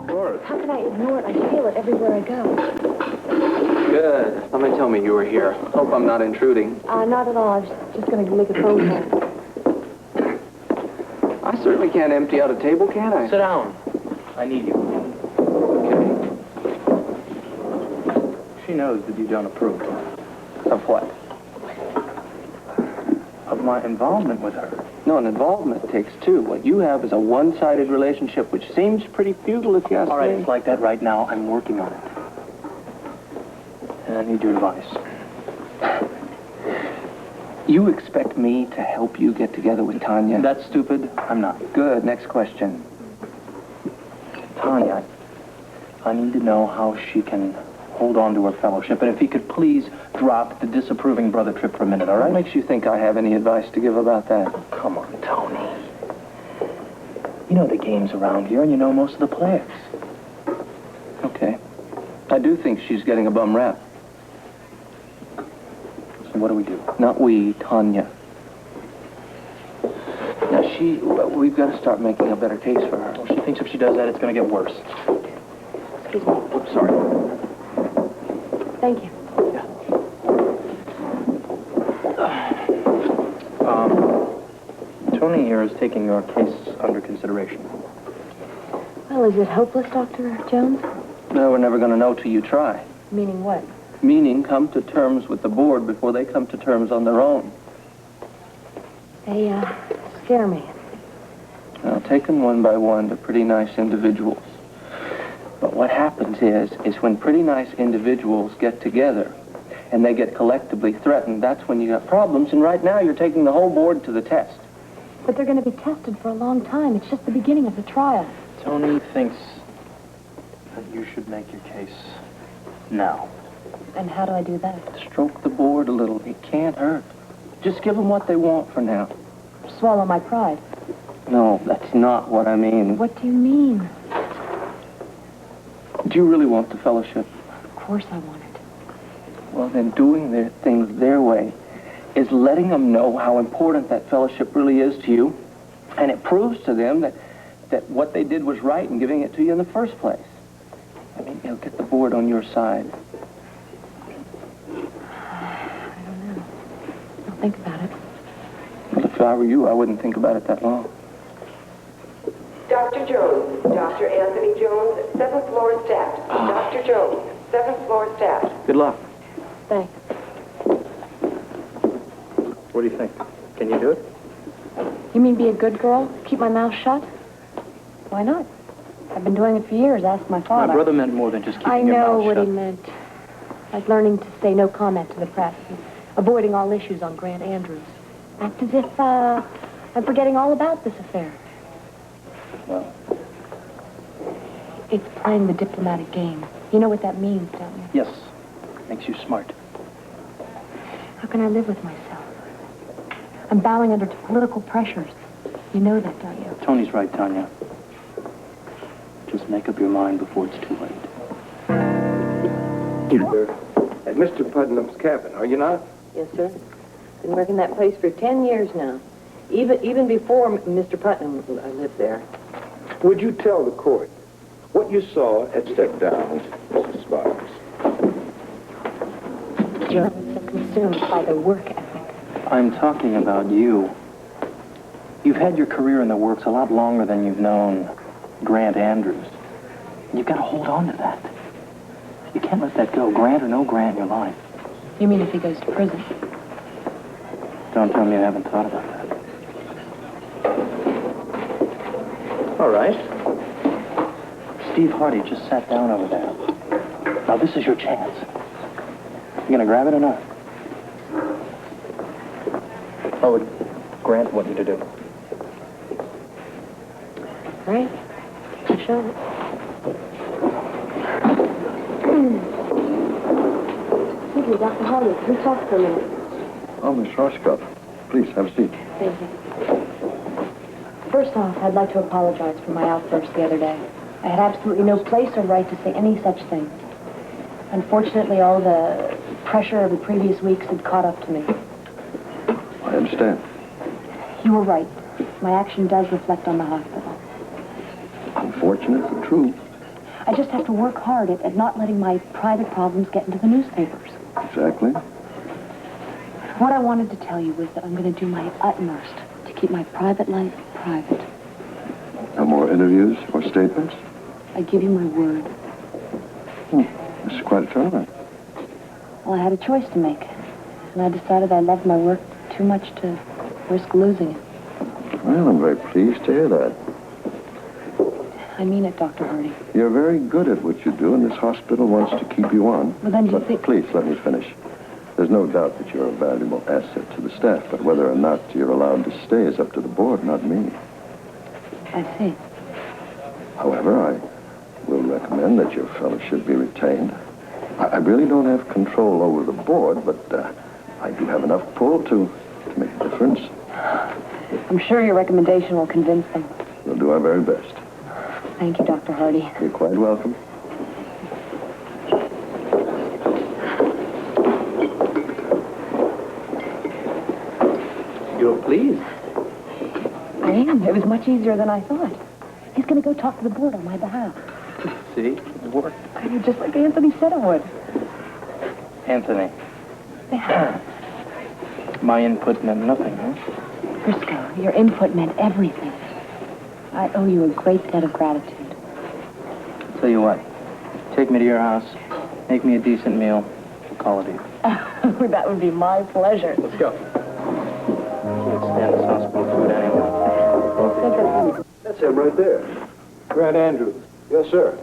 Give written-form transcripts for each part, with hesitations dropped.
Doris. How can I ignore it? I feel it everywhere I go. Good. Somebody told me you were here. Hope I'm not intruding. Not at all. I was just going to make a phone call. I certainly can't empty out a table, can I? Sit down. I need you. Okay. She knows that you don't approve. Of what? Of my involvement with her. No, an involvement takes two. What you have is a one-sided relationship, which seems pretty futile if you ask me. All right, it's like that right now. I'm working on it. And I need your advice. You expect me to help you get together with Tanya? That's stupid. I'm not. Good. Next question. Tanya, I need to know how she can hold on to her fellowship. And if he could please drop the disapproving brother trip for a minute, all right? What makes you think I have any advice to give about that? Oh, come on, Tony. You know the games around here, and you know most of the players. Okay. I do think she's getting a bum rap. So what do we do? Not we, Tanya. Now, we've got to start making a better case for her. Well, she thinks if she does that, it's going to get worse. Excuse me. Oops, sorry. Thank you. Tony here is taking your case under consideration. Well, is it hopeless, Dr. Jones? No, we're never going to know till you try. Meaning what? Meaning, come to terms with the board before they come to terms on their own. They, scare me. Now, taken one by one, they're pretty nice individuals. But what happens is when pretty nice individuals get together and they get collectively threatened, that's when you got problems. And right now, you're taking the whole board to the test. But they're going to be tested for a long time. It's just the beginning of the trial. Tony thinks that you should make your case now. And how do I do that? Stroke the board a little. It can't hurt. Just give them what they want for now. Swallow my pride. No, that's not what I mean. What do you mean? Do you really want the fellowship? Of course I want it. Well, then doing their things their way is letting them know how important that fellowship really is to you, and it proves to them that what they did was right in giving it to you in the first place. I mean, you'll get the board on your side. I don't know. I'll think about it. Well, if I were you, I wouldn't think about it that long. Dr. Jones, Dr. Anthony Jones, 7th floor staff. Dr. Jones, 7th floor staff. Good luck. Thanks. What do you think? Can you do it? You mean be a good girl? Keep my mouth shut? Why not? I've been doing it for years. Ask my father. My brother meant more than just keeping I your know mouth what shut. he meant. Like learning to say no comment to the press, and avoiding all issues on Grant Andrews. Act as if, I'm forgetting all about this affair. Well, It's playing the diplomatic game. You know what that means, don't you? yes. Makes you smart. How can I live with myself? I'm bowing under political pressures. You know that, don't you? Tony's right, Tanya. Just make up your mind before it's too late. You're at Mr. Putnam's cabin, are you not? Yes, sir. Been working that place for 10 years now. Even before Mr. Putnam lived there. Would you tell the court what you saw at Step Down, Mrs. Sparks? Journalists are consumed by their work ethic. I'm talking about you. You've had your career in the works a lot longer than you've known Grant Andrews. You've got to hold on to that. You can't let that go, Grant or no Grant in your life. You mean if he goes to prison? Don't tell me you haven't thought about that. All right. Steve Hardy just sat down over there. Now, this is your chance. You gonna grab it or not? What would Grant want you to do? Right? Show it. Excuse me, Dr. Hardy. Can we talk for a minute? Oh, Miss Roscoe, please have a seat. Thank you. First off, I'd like to apologize for my outburst the other day. I had absolutely no place or right to say any such thing. Unfortunately, all the pressure of the previous weeks had caught up to me. I understand. You were right. My action does reflect on the hospital. Unfortunate, but true. I just have to work hard at not letting my private problems get into the newspapers. Exactly. What I wanted to tell you was that I'm going to do my utmost to keep my private life private. No more interviews or statements? I give you my word. This is quite a turnaround. Well, I had a choice to make, and I decided I loved my work too much to risk losing it. Well, I'm very pleased to hear that. I mean it, Dr. Hardy. You're very good at what you do, and this hospital wants to keep you on. Well, then do you But think... please, let me finish. There's no doubt that you're a valuable asset to the staff, but whether or not you're allowed to stay is up to the board, not me. I see. However, I will recommend that your fellowship be retained. I really don't have control over the board, but I do have enough pull to make a difference. I'm sure your recommendation will convince them. We'll do our very best. Thank you, Dr. Hardy. You're quite welcome. You're pleased. I am. It was much easier than I thought. He's going to go talk to the board on my behalf. See? It worked. I mean, just like Anthony said it would. Anthony. My input meant nothing, huh? Frisco, your input meant everything. I owe you a great debt of gratitude. Tell you what, take me to your house, make me a decent meal, we'll call it even. That would be my pleasure. Let's go. Can't stand this hospital food anyway. That's him right there. Grant Andrews. Yes, sir.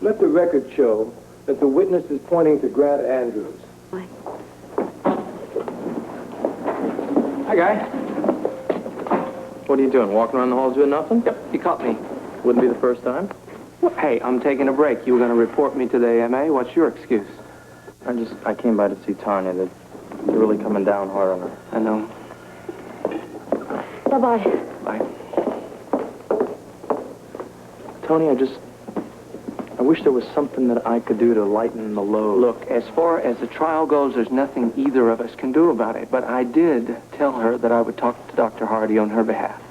Let the record show that the witness is pointing to Grant Andrews. Why? Hi, guy. What are you doing, walking around the halls doing nothing? Yep, you caught me. Wouldn't be the first time. Well, hey, I'm taking a break. You were going to report me to the AMA. What's your excuse? I came by to see Tanya. They're really coming down hard on her. I know. Bye-bye. Bye. Tony, I wish there was something that I could do to lighten the load. Look, as far as the trial goes, there's nothing either of us can do about it. But I did tell her that I would talk to Dr. Hardy on her behalf.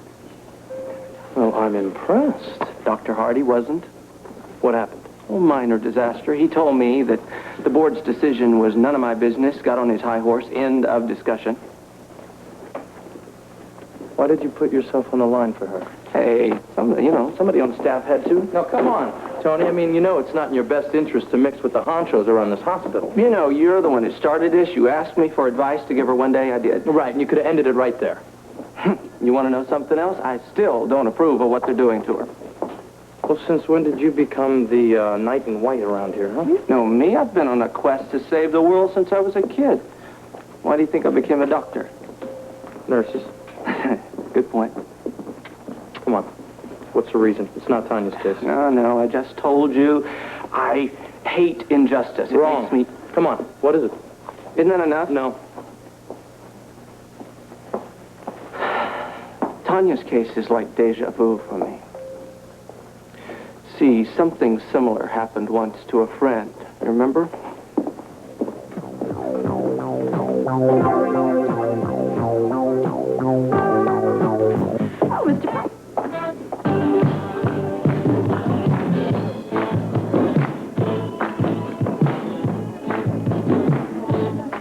Well, I'm impressed. Dr. Hardy wasn't. What happened? A minor disaster. He told me that the board's decision was none of my business, got on his high horse, end of discussion. Why did you put yourself on the line for her? Hey, somebody on staff had to. Now, come on, Tony. I mean, you know it's not in your best interest to mix with the honchos around this hospital. You know, you're the one who started this. You asked me for advice to give her one day. I did. Right, and you could have ended it right there. You want to know something else? I still don't approve of what they're doing to her. Well, since when did you become the knight in white around here, huh? No, me? I've been on a quest to save the world since I was a kid. Why do you think I became a doctor? Nurses. Good point. Come on. What's the reason? It's not Tanya's case. No, I just told you. I hate injustice. It Wrong. makes me... Come on. What is it? Isn't that enough? No. Tanya's case is like deja vu for me. See, something similar happened once to a friend. You remember? Oh, Mr.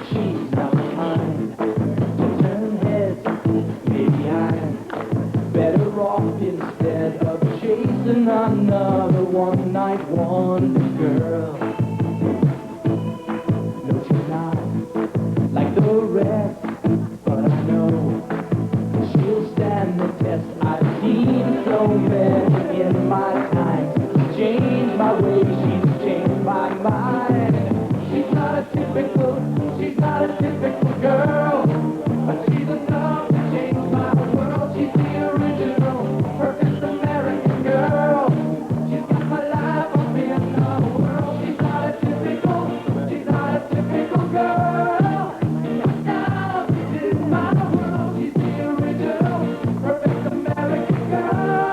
She's not mine to turn heads. Maybe I'm better off instead of chasing another one-night wonder girl. No, she's not like the rest, but I know she'll stand the test. I've seen so many in my time. She's changed my ways, she's changed my mind. She's not a typical girl, but she's enough to change my world. She's the original, perfect American girl. She's got my life up in the world. She's not a typical girl. Now this is my world. She's the original, perfect American girl.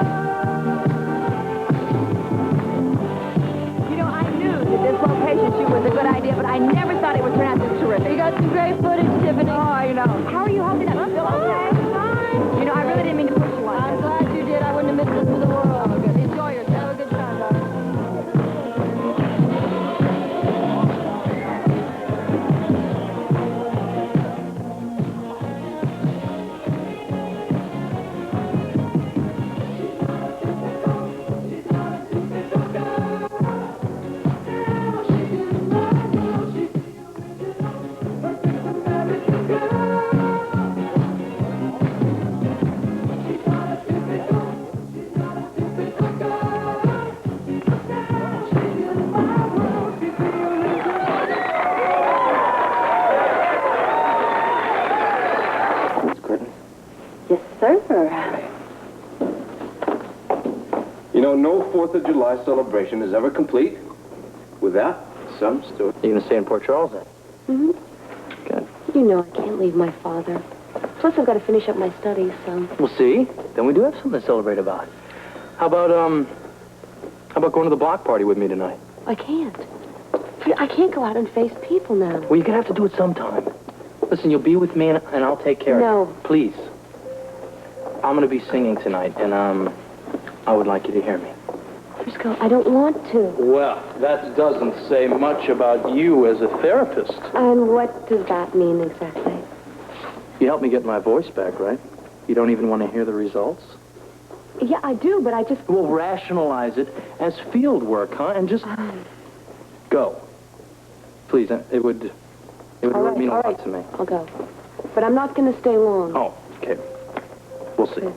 You know, I knew that this location shoot was a good idea, but I never thought it would turn out this terrific. You got some great footage, Tiffany. Oh, you know. How are you holding up? Still okay? Fine. You know, I really didn't mean to push you on. I'm glad you did. I wouldn't have missed this for the world. Oh, good. Enjoy yourself. Have a good time, darling. know, no 4th of July celebration is ever complete without some story. You're going to stay in Port Charles, then? Mm-hmm. Good. You know I can't leave my father. Plus, I've got to finish up my studies, so... Well, see? Then we do have something to celebrate about. How about going to the block party with me tonight? I can't. I can't go out and face people now. Well, you're going to have to do it sometime. Listen, you'll be with me, and I'll take care of you. No. Please. I'm going to be singing tonight, and, I would like you to hear me. Frisco, I don't want to. Well, that doesn't say much about you as a therapist. And what does that mean exactly? You helped me get my voice back, right? You don't even want to hear the results? Yeah, I do, but I just... Well, rationalize it as field work, huh? And just go. Please, it would mean a lot to me. I'll go. But I'm not going to stay long. Oh, okay. We'll see.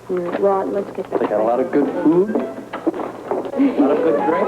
Well, let's get back. They got a lot of good food, a lot of good drink.